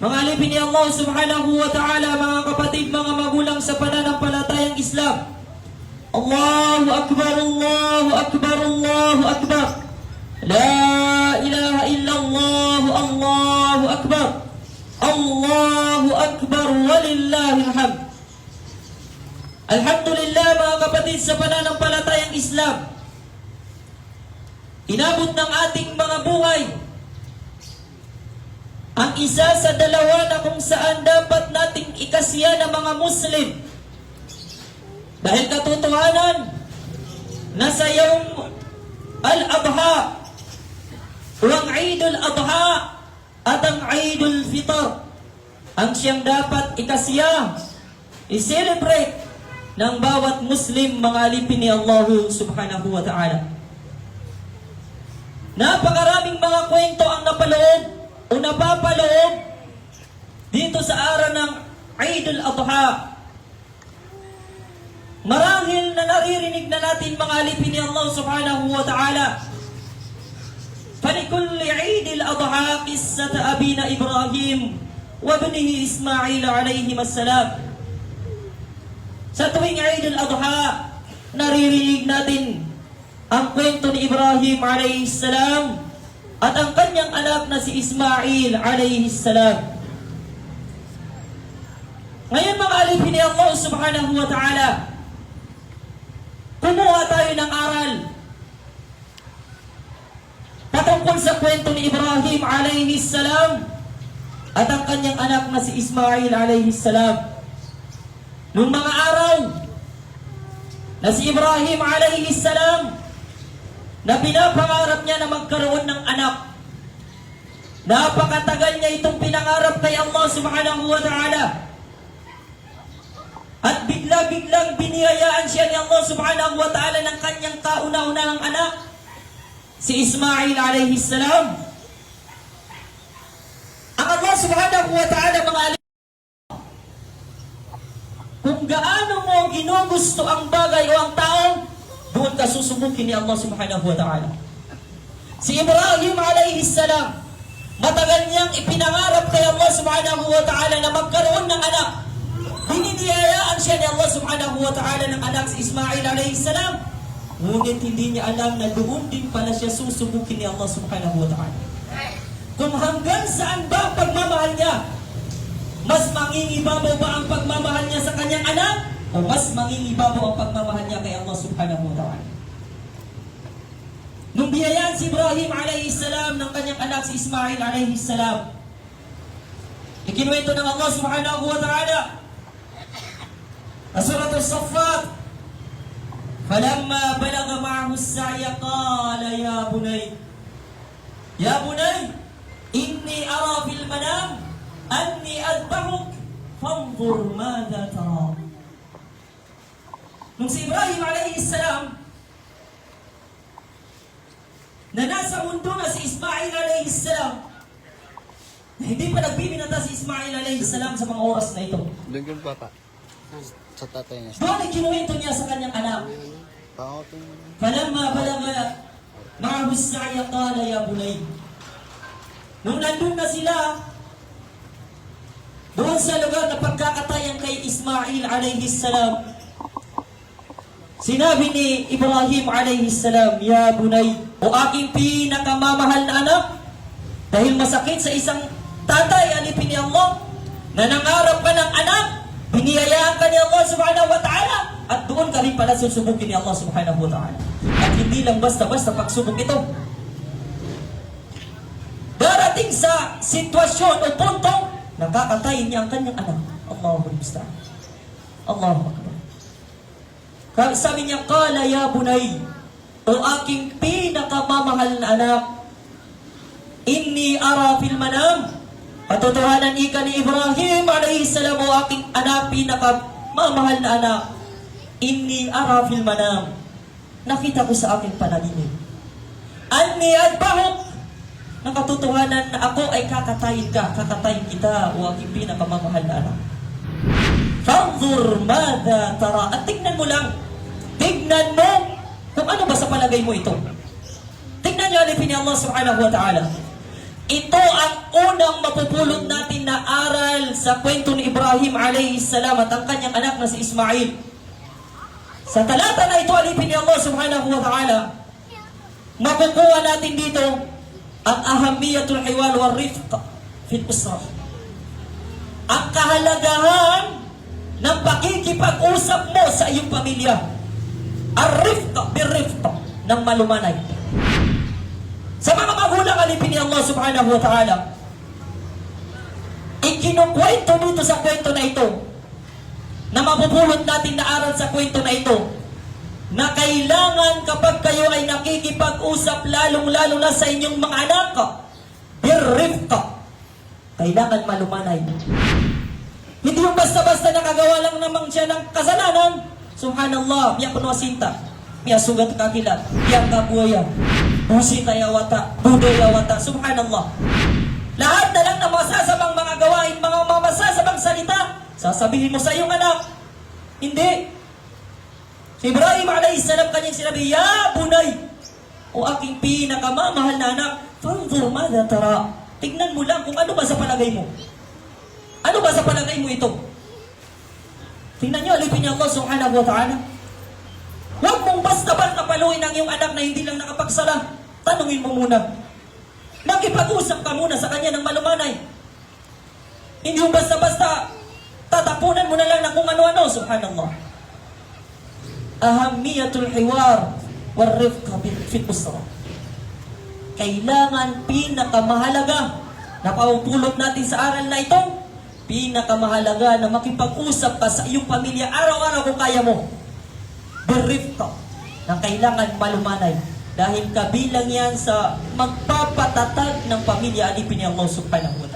Mga alipin ni Allah subhanahu wa ta'ala, mga kapatid, mga magulang sa pananampalatayang Islam. Allahu Akbar, Allahu Akbar, Allahu Akbar. La ilaha illallah, Allahu Akbar. Allahu Akbar, walillahil hamd. Alhamdulillah, mga kapatid sa pananampalatayang Islam. Inabot ng ating mga buhay ang isa sa dalawa na kung saan dapat nating ikasiya ng mga Muslim. Dahil katotohanan, nasa Yawm al-Adha o ang Eid al-Adha at ang Eid al-Fitr ang siyang dapat ikasiya, i-celebrate ng bawat Muslim, mga alipin ni Allah subhanahu wa ta'ala. Napakaraming mga kwento ang napaloob o napapaloob dito sa araw ng Eid al-Adha. Marahil na naririnig na natin, mga alipin ni Allah subhanahu wa ta'ala. فَلِكُلِّ عِيدِ الْأَضْحَى قِصَّةَ أَبِينَا إِبْرَاهِيمَ وَابْنِهِ إِسْمَاعِيلَ عَلَيْهِمَا السَّلَامُ. Sa tuwing Eid al-Adha, naririnig natin ang kwento ni Ibrahim alayhi salam at ang kanyang anak na si Ismail alayhi salam. Ngayon, mga alipin ni Allah subhanahu wa ta'ala, kumuha tayo ng aral patungkol sa kwento ni Ibrahim alayhi salam at ang kanyang anak na si Ismail alayhi salam. Noong mga araw na si Ibrahim alayhi salam na pinapangarap niya na magkaroon ng anak, napakatagal niya itong pinangarap kay Allah subhanahu wa ta'ala. At bigla-biglang biniyayaan siya ni Allah subhanahu wa ta'ala ng kanyang kauna-unahang anak, si Ismail alayhi salam. Ang Allah subhanahu wa ta'ala, mga alipin, kung gaano mo ginugusto ang bagay o ang tao, doon ka susubukin ni Allah subhanahu wa ta'ala. Si Ibrahim alayhi salam, matagal niyang ipinangarap kay Allah subhanahu wa ta'ala na magkaroon ng anak. Binidiyayaan siya ni Allah subhanahu wa ta'ala ng anak si Ismail alayhi salam. Ngunit hindi niya alam na doon din pala siya susubukin ni Allah subhanahu wa ta'ala. Kung hanggang saan ba ang pagmamahal niya, mas mangingibabaw ba ang pagmamahal niya sa kanyang anak o mas mangingibabaw ang pagmamahal niya kay Allah subhanahu wa ta'ala? Nung biyayaan si Ibrahim alayhi salam ng kanyang anak si Ismail alayhi salam, ikinuwento ng Allah subhanahu wa ta'ala sa Surah As-Saffat, فَلَمَّا بَلَغَ مَعَهُ السَّعْيَ قَالَ يَا بُنَيَّ إِنِّي أَرَى فِي الْمَنَامِ أَنِّي أَذْبَحُكَ فَانظُرْ مَاذَا تَرَى. Nung si Ibrahim alayhi salam na nasa mundo na si Ismail alayhi salam, na hindi pa nagbibinata si Ismail alayhi salam sa mga oras na ito, doon yung bata sa tatay niya. doon kinuwento niya sa kanyang anak, فَلَمَّا بَلَغَ مَعَهُ السَّعْيَ قَالَ يَا بُنَيَّ. Nung nandun na sila doon sa lugar na pagkakatayan kay Ismail alayhi salam, sinabi ni Ibrahim alayhi salam, Ya bunay, o aking pinakamamahal na anak, dahil masakit sa isang tatay, alipin ni Allah, na nangarap ka ng anak, biniyayaan ka ni Allah subhanahu wa ta'ala, at doon ka rin pala susubukin ni Allah subhanahu wa ta'ala. At hindi lang basta-basta pagsubok ito. Darating sa sitwasyon o punto, nakakatayin niya ang kanyang anak. Allahu Akbar. Allahu Akbar. Sabi niya, Qala ya bunay, o aking pinakamamahal na anak, Inni ara fil manam. Patotohanan ika ni Ibrahim alayhi salam, o aking anak, pinakamamahal na anak, Inni ara fil manam. Nakita ko sa aking panaginip. Anni adbahuk. Ng katotohanan na ako ay kakatayin kita, o aking pinakamamahal na anak. Fanzur madha tara. At tignan mo lang, tignan mo kung ano ba sa palagay mo ito. Tignan niyo alipin ni Allah subhanahu wa ta'ala. Ito ang unang mapupulot natin na sa kwento ni Ibrahim alayhi salam at ang kanyang anak na si Ismail. Sa talata na ito, alipin ni Allah subhanahu wa ta'ala, makukuha natin dito ang ahamiyatul hiwal wal rifq fil usra. Ang kahalagahan ng pakikipag-usap mo sa iyong pamilya. Ar-rifq bir-rifq ng malumanay. Sa mga magulang, alipin ni Allah subhanahu wa ta'ala, ikinukwento dito sa kwento na ito, na mapupulot natin na aral sa kwento na ito, na kailangan kapag kayo ay nakikipag-usap, lalong-lalo na sa inyong mga anak, bir-rifq, kailangan malumanay. Hindi yung basta-basta nakagawa lang naman siya ng kasalanan. Subhanallah, biya kuno sinta, biya sugat kakilat, biya kabuaya, busi tayawata, budayawata, subhanallah. Lahat na lang na masasabang mga gawain, mga masasabang salita, sasabihin mo sa iyong anak. Hindi. Si Ibrahim alayhisalam kanyang sinabi, "Ya bunay, o aking pinakamamahal na anak, fanzur madha tara." Tignan mo lang kung ano ba sa palagay mo. Ano ba sa palagay mo ito? Tingnan niyo, alipin niyo Allah subhanahu wa ta'ala. Huwag mong basta-basta paluin ang iyong anak na hindi lang nakapagsala. Tanungin mo muna. Nakipag-usap ka muna sa kanya ng malumanay. Hindi yung basta-basta tatapunan mo na lang na kung ano-ano. Subhanallah. Ahamiyatul hiwar wal rifq fil usra. Kailangan pinakamahalaga na paupulot natin sa aral na ito, pinakamahalaga na makipag-usap ka sa iyong pamilya araw-araw kung kaya mo. Bir-rifq na kailangan malumanay. Dahil kabilang yan sa magpapatatag ng pamilya, alipin ni Allah subhanahu wa ta'ala.